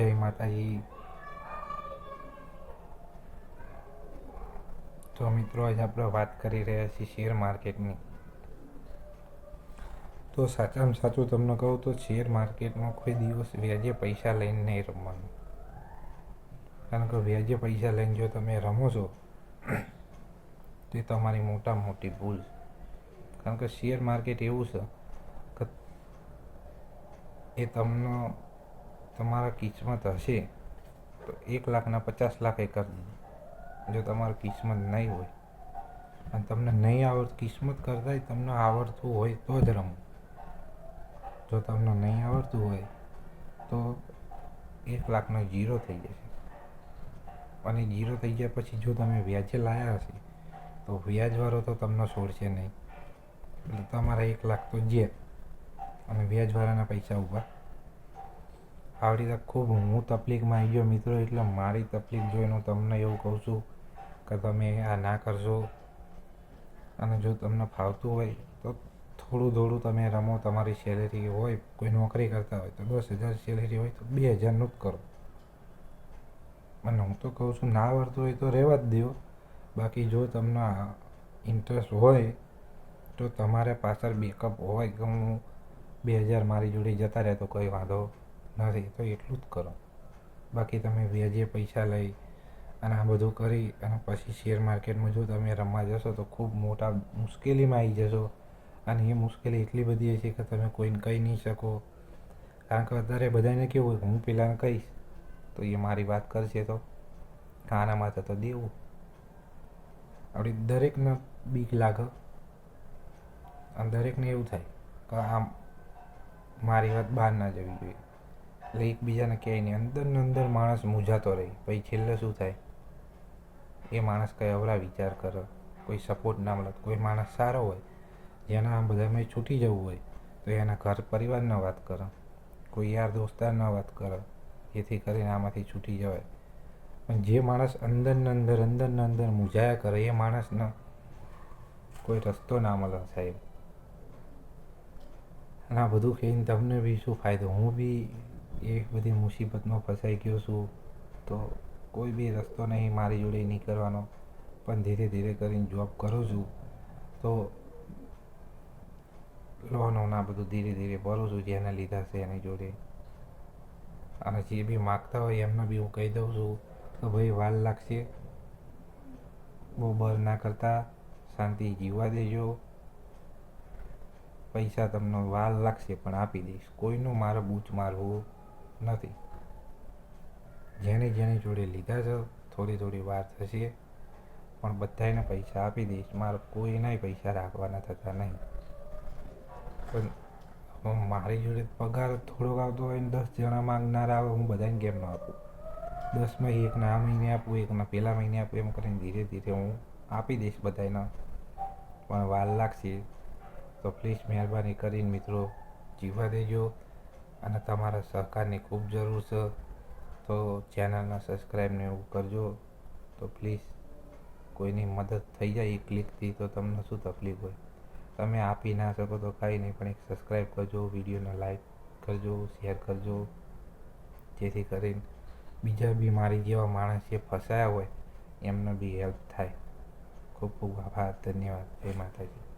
જય માતાજી. તો મિત્રો, આજે આપણે વાત કરી રહ્યા છીએ શેર માર્કેટની. તો સાચામાં સાચું તમને કહું તો શેર માર્કેટમાં કોઈ દિવસ વ્યાજે પૈસા લઈને નહીં રમવાનું. કારણ કે વ્યાજે પૈસા લઈને જો તમે રમો છો તો એ તમારી મોટામાં મોટી ભૂલ છે. કારણ કે શેર માર્કેટ એવું છે કે એ તમને તમારા કિસ્મત હશે તો 1,00,000ના 50,00,000 કરી દીધું. જો તમારું કિસ્મત નહીં હોય અને તમને નહીં આવડતું, કિસ્મત કરતાંય તમને આવડતું હોય તો જ રમો. જો તમને નહીં આવડતું હોય તો 1,00,000નો ઝીરો થઈ જશે. અને ઝીરો થઈ ગયા પછી જો તમે વ્યાજે લાવ્યા હશે તો વ્યાજવાળો તો તમને છોડશે નહીં. એટલે તમારા 1,00,000 તો જે અને વ્યાજવાળાના પૈસા ઊભા. આવડી રીતે ખૂબ હું તકલીફમાં આવી ગયો મિત્રો. એટલે મારી તકલીફ જોઈને હું તમને એવું કહું છું કે તમે આ ના કરશો. અને જો તમને ફાવતું હોય તો થોડું તમે રમો. તમારી સેલેરી હોય, કોઈ નોકરી કરતા હોય તો 10,000 સેલેરી હોય તો 2,000નું જ કરો. અને હું તો કહું છું ના આવડતું હોય તો રહેવા જ દો. બાકી જો તમને ઇન્ટરેસ્ટ હોય તો તમારે પાછળ બેકઅપ હોય કે હું 2,000 મારી જોડે જતા રહે તો કોઈ વાંધો નથી, તો એટલું જ કરો. બાકી તમે વ્યાજે પૈસા લઈ અને આ બધું કરી અને પછી શેર માર્કેટમાં જો તમે રમવા જશો તો ખૂબ મોટા મુશ્કેલીમાં આવી જશો. અને એ મુશ્કેલી એટલી બધી હશે કે તમે કોઈને કહી નહીં શકો. કારણ કે અત્યારે બધાને કેવું હોય, હું પેલાને કહીશ તો એ મારી વાત કરશે તો આના માટે તો દેવું. આપણી દરેકને બીક લાગે અને દરેકને એવું થાય કે આમ મારી વાત બહાર ના જવી જોઈએ. એટલે એકબીજાને કહે નહીં, અંદર ને અંદર માણસ મૂંઝાતો રહે. પછી છેલ્લે શું થાય, એ માણસ કંઈ અવરા વિચાર કરે, કોઈ સપોર્ટ ના મળે. કોઈ માણસ સારો હોય જેના આમ બધામાં છૂટી જવું હોય તો એના ઘર પરિવારને વાત કરે, કોઈ યાર દોસ્તારને વાત કરે, જેથી કરીને આમાંથી છૂટી જવાય. પણ જે માણસ અંદર ને અંદર મૂંઝાયા કરે એ માણસને કોઈ રસ્તો ના મળે સાહેબ. અને આ બધું કહીને તમને બી શું ફાયદો? હું બી એ બધી મુસીબતમાં ફસાઈ ગયો છું. તો કોઈ બી રસ્તો નહીં મારી જોડે નીકળવાનો. પણ ધીરે ધીરે કરીને જોબ કરું છું તો લોનોના બધું ધીરે ધીરે ભરું છું જેને લીધા છે એની જોડે. અને જે બી માગતા હોય એમને બી હું કહી દઉં છું કે ભાઈ વાર લાગશે, બહુ બર ના કરતા, શાંતિ જીવવા દેજો. પૈસા તમને વાર લાગશે પણ આપી દઈશ. કોઈનું મારે બૂચ મારવું નથી. જેની જોડે લીધા છે થોડી વાર થશે પણ બધાને પૈસા આપી દઈશ. મારે કોઈના પૈસા રાખવાના થતા નહીં. પણ મારી જોડે પગાર થોડોક આવતો હોય ને 10 જણા માંગનારા આવે, હું બધાને કેમ ન આપું? 10માં એકને આ મહિને આપું, એકને પેલા મહિને આપું, એમ કરીને ધીરે ધીરે હું આપી દઈશ બધાને. પણ વાર લાગશે તો પ્લીઝ મહેરબાની કરીને મિત્રો જીવવા દેજો. અને તમારા સહકારની ખૂબ જરૂર છે. તો ચેનલને સબસ્ક્રાઈબ ને એવું કરજો. તો પ્લીઝ કોઈની મદદ થઈ જાય એક ક્લિકથી તો તમને શું તકલીફ હોય? તમે આપી ના શકો તો કાંઈ નહીં, પણ એક સબસ્ક્રાઈબ કરજો, વિડીયોને લાઈક કરજો, શેર કરજો, જેથી કરીને બીજા બી મારી જેવા માણસ જે ફસાયા હોય એમને બી હેલ્પ થાય. ખૂબ ખૂબ આભાર, ધન્યવાદ. જય માતાજી.